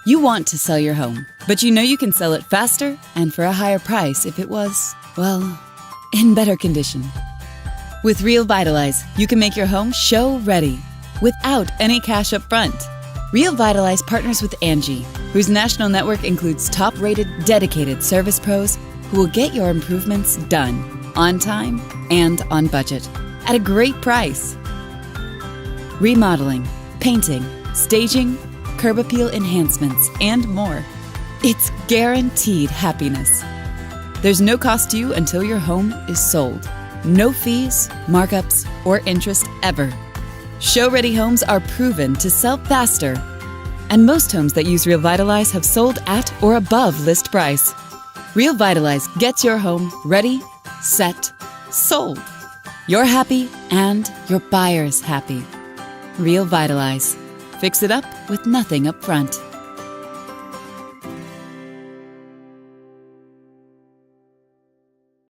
You want to sell your home, but you know you can sell it faster and for a higher price if it was, well, in better condition. With RealVitalize, you can make your home show-ready without any cash up front. RealVitalize partners with Angie, whose national network includes top-rated, dedicated service pros who will get your improvements done on time and on budget at a great price. Remodeling, painting, staging, curb appeal enhancements, and more. It's guaranteed happiness. There's no cost to you until your home is sold. No fees, markups, or interest ever. Show-ready homes are proven to sell faster. And most homes that use RealVitalize have sold at or above list price. RealVitalize gets your home ready, set, sold. You're happy and your buyer's happy. RealVitalize. Fix it up with nothing up front.